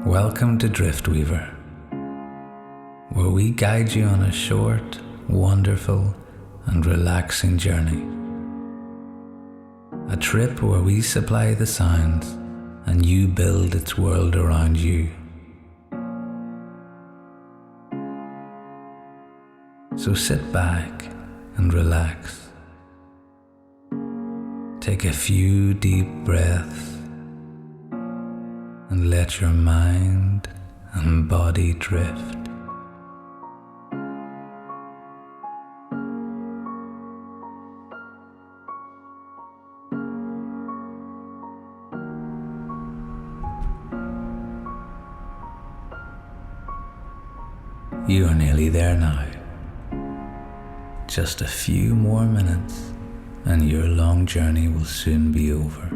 Welcome to Driftweaver, where we guide you on a short, wonderful, and relaxing journey. A trip where we supply the sounds and you build its world around you. So sit back and relax. Take a few deep breaths and let your mind and body drift. You are nearly there now. Just a few more minutes and your long journey will soon be over.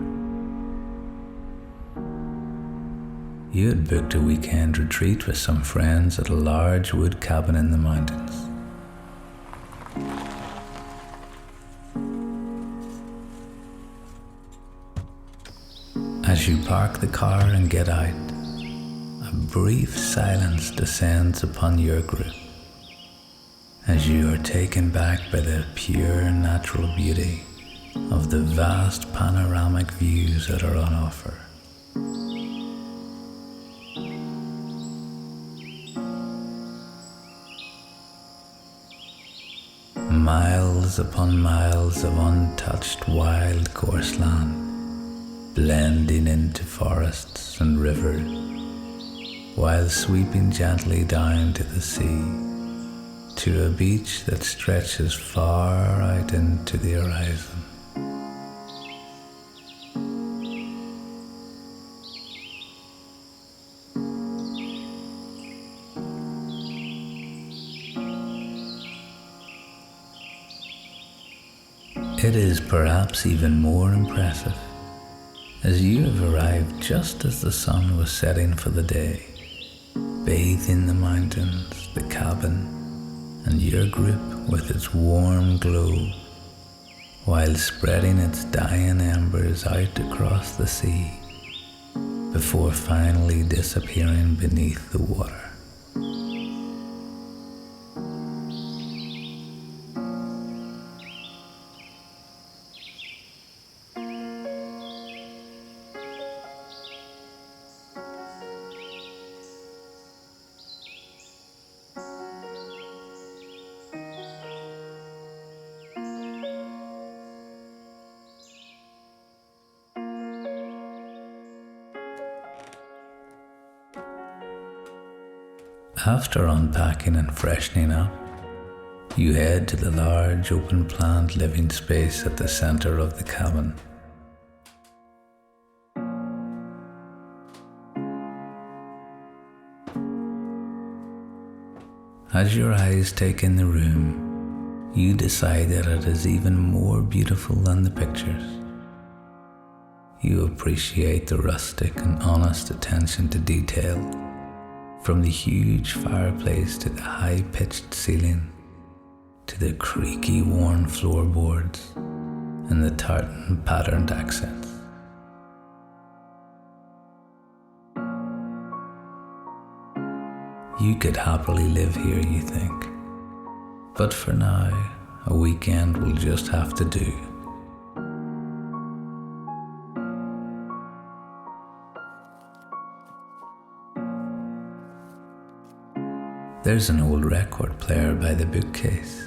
You had booked a weekend retreat with some friends at a large wood cabin in the mountains. As you park the car and get out, a brief silence descends upon your group as you are taken back by the pure natural beauty of the vast panoramic views that are on offer. Miles upon miles of untouched wild courseland, blending into forests and rivers, while sweeping gently down to the sea, to a beach that stretches far out into the horizon. It is perhaps even more impressive as you have arrived just as the sun was setting for the day, bathing the mountains, the cabin, and your group with its warm glow, while spreading its dying embers out across the sea, before finally disappearing beneath the water. After unpacking and freshening up, you head to the large open-planned living space at the center of the cabin. As your eyes take in the room, you decide that it is even more beautiful than the pictures. You appreciate the rustic and honest attention to detail, from the huge fireplace to the high-pitched ceiling, to the creaky worn floorboards and the tartan patterned accents. You could happily live here, you think, but for now, a weekend will just have to do. There's an old record player by the bookcase.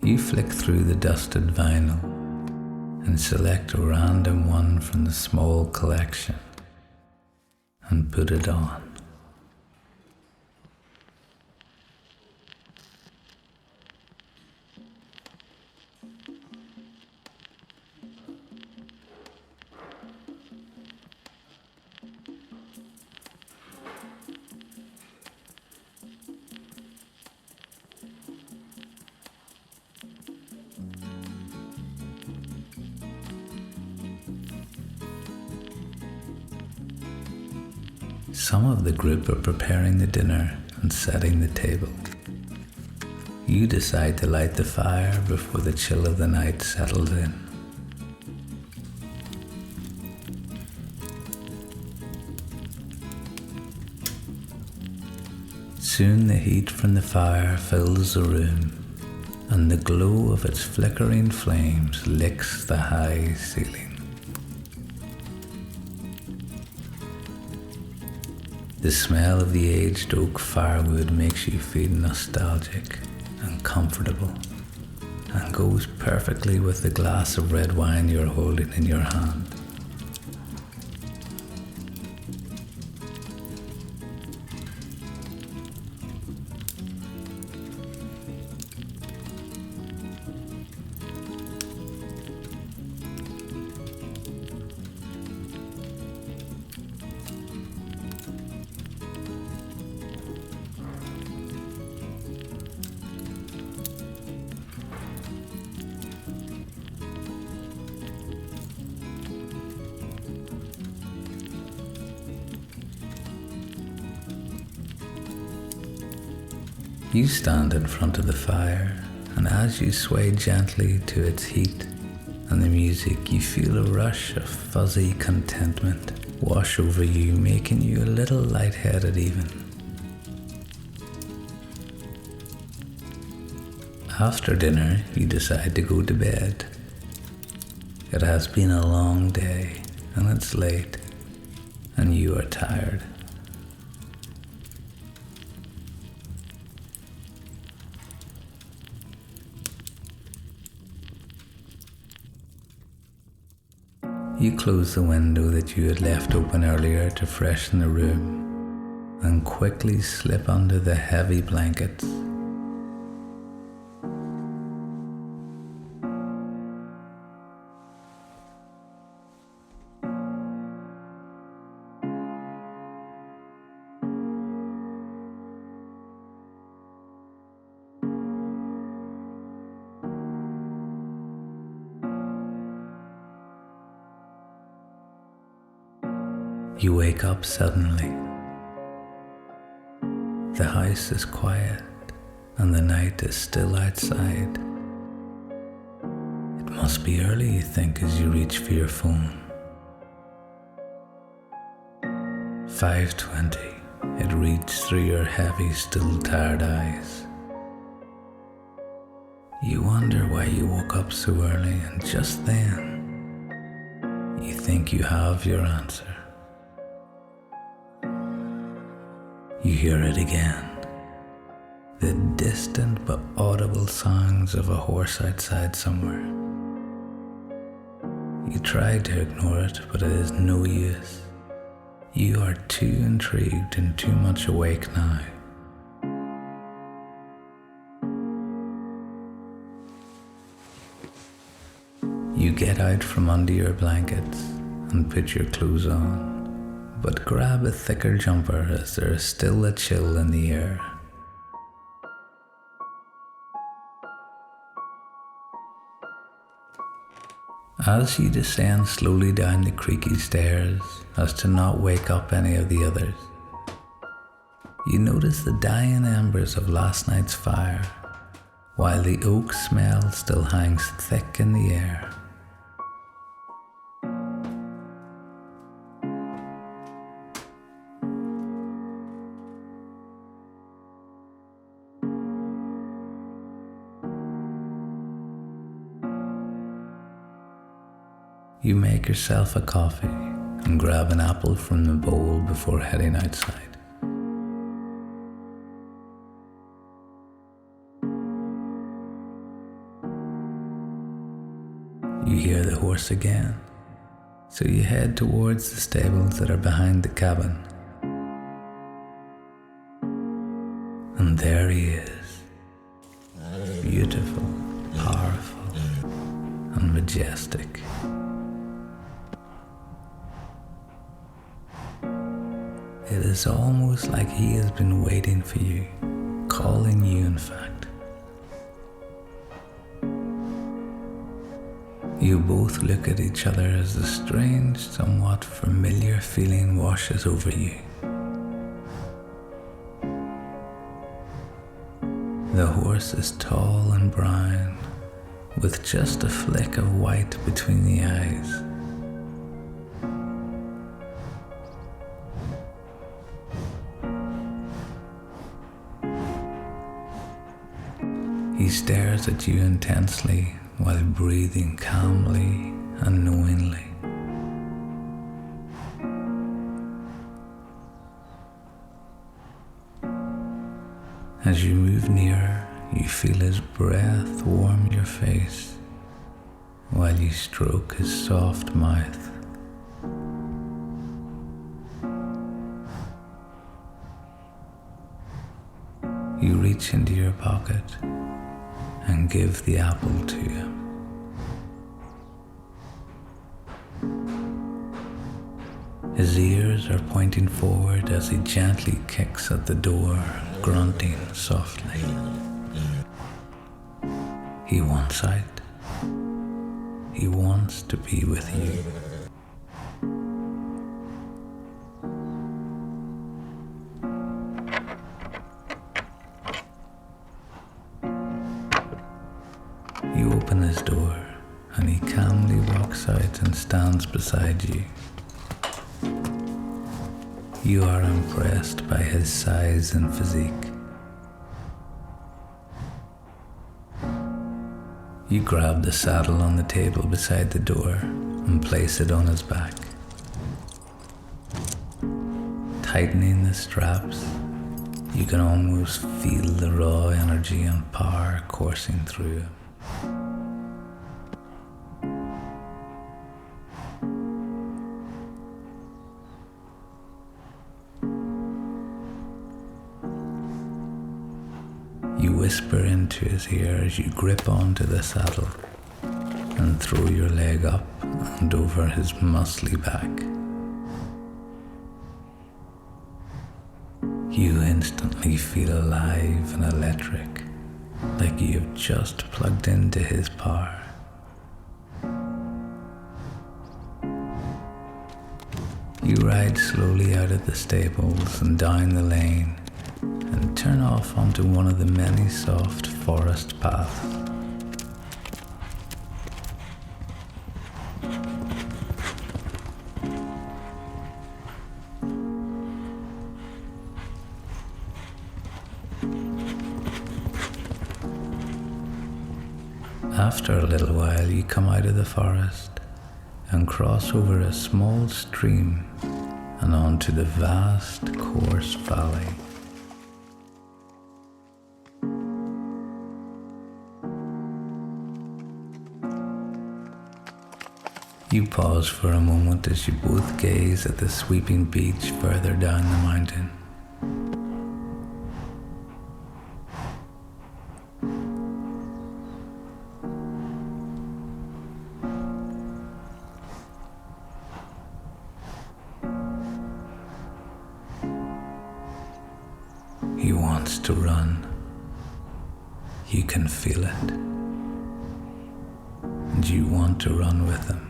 You flick through the dusted vinyl and select a random one from the small collection and put it on. Some of the group are preparing the dinner and setting the table. You decide to light the fire before the chill of the night settles in. Soon the heat from the fire fills the room, and the glow of its flickering flames licks the high ceiling. The smell of the aged oak firewood makes you feel nostalgic and comfortable, and goes perfectly with the glass of red wine you're holding in your hand. You stand in front of the fire, and as you sway gently to its heat and the music, you feel a rush of fuzzy contentment wash over you, making you a little lightheaded even. After dinner, you decide to go to bed. It has been a long day, and it's late, and you are tired. You close the window that you had left open earlier to freshen the room, and quickly slip under the heavy blankets. You wake up suddenly. The house is quiet and the night is still outside. It must be early, you think, as you reach for your phone. 5:20. It reads through your heavy, still tired eyes. You wonder why you woke up so early, and just then, you think you have your answer. You hear it again, the distant but audible sounds of a horse outside somewhere. You try to ignore it, but it is no use. You are too intrigued and too much awake now. You get out from under your blankets and put your clothes on, but grab a thicker jumper as there is still a chill in the air. As you descend slowly down the creaky stairs, as to not wake up any of the others, you notice the dying embers of last night's fire, while the oak smell still hangs thick in the air. You make yourself a coffee and grab an apple from the bowl before heading outside. You hear the horse again, so you head towards the stables that are behind the cabin. And there he is, beautiful, powerful, and majestic. It is almost like he has been waiting for you, calling you in fact. You both look at each other as a strange, somewhat familiar feeling washes over you. The horse is tall and brown, with just a flick of white between the eyes. He stares at you intensely while breathing calmly and knowingly. As you move nearer, you feel his breath warm your face while you stroke his soft mouth. You reach into your pocket and give the apple to him. His ears are pointing forward as he gently kicks at the door, grunting softly. He wants out. He wants to be with you. You open his door and he calmly walks out and stands beside you. You are impressed by his size and physique. You grab the saddle on the table beside the door and place it on his back. Tightening the straps, you can almost feel the raw energy and power coursing through him. You whisper into his ear as you grip onto the saddle and throw your leg up and over his muscly back. You instantly feel alive and electric, like you have just plugged into his power. You ride slowly out of the stables and down the lane and turn off onto one of the many soft forest paths. After a little while, you come out of the forest and cross over a small stream and onto the vast, coarse valley. You pause for a moment as you both gaze at the sweeping beach further down the mountain. He wants to run. You can feel it. And you want to run with him.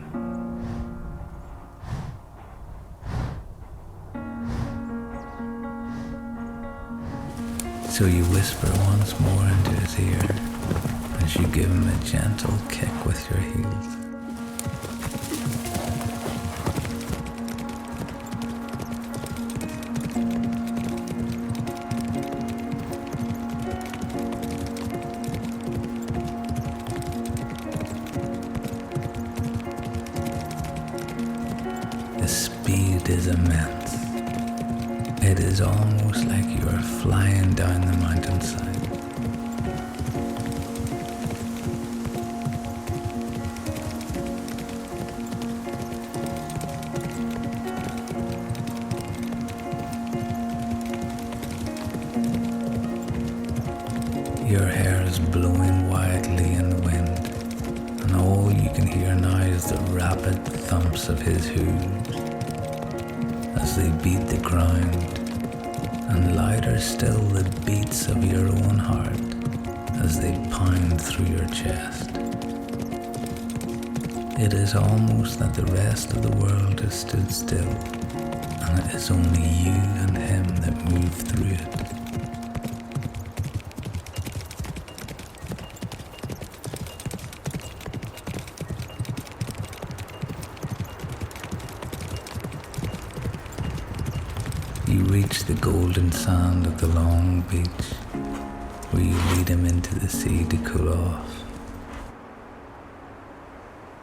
So you whisper once more into his ear as you give him a gentle kick with your heels. The speed is immense. It is almost like you are flying down the mountainside. Your hair is blowing wildly in the wind, and all you can hear now is the rapid thumps of his hooves as they beat the ground, and louder still the beats of your own heart as they pound through your chest. It is almost that the rest of the world has stood still, and it is only you and him that move through it. You reach the golden sand of the long beach where you lead him into the sea to cool off.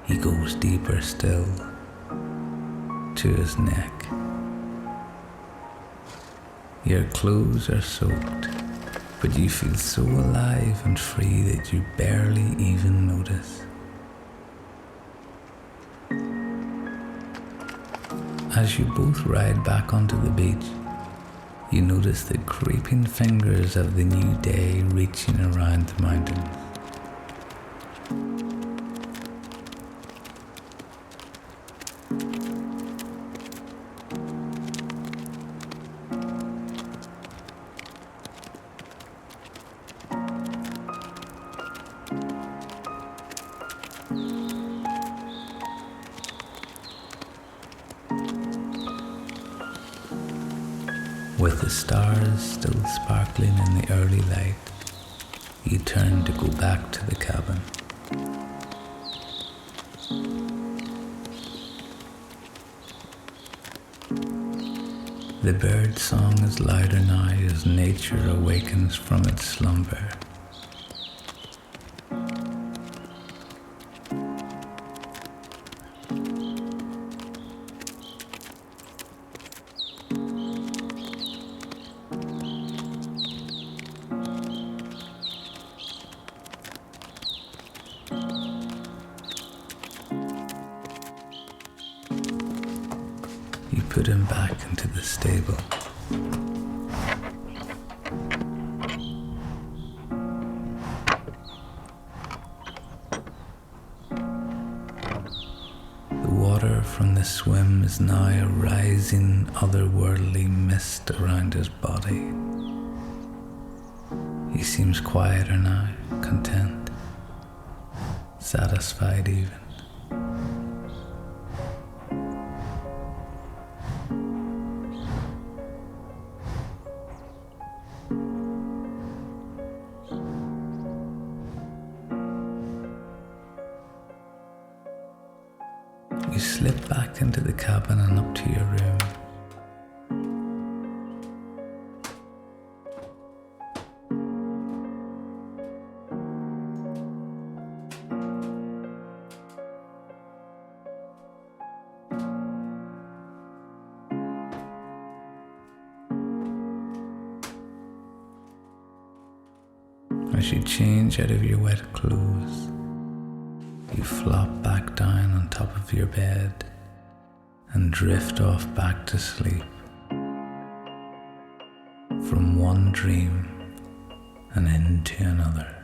He goes deeper still, to his neck. Your clothes are soaked, but you feel so alive and free that you barely even notice. As you both ride back onto the beach, you notice the creeping fingers of the new day reaching around the mountains. With the stars still sparkling in the early light, you turn to go back to the cabin. The bird song is louder now as nature awakens from its slumber. You put him back into the stable. The water from the swim is now a rising, otherworldly mist around his body. He seems quieter now, content, satisfied even. You slip back into the cabin and up to your room. As you change out of your wet clothes, you flop back down on top of your bed and drift off back to sleep. From one dream and into another.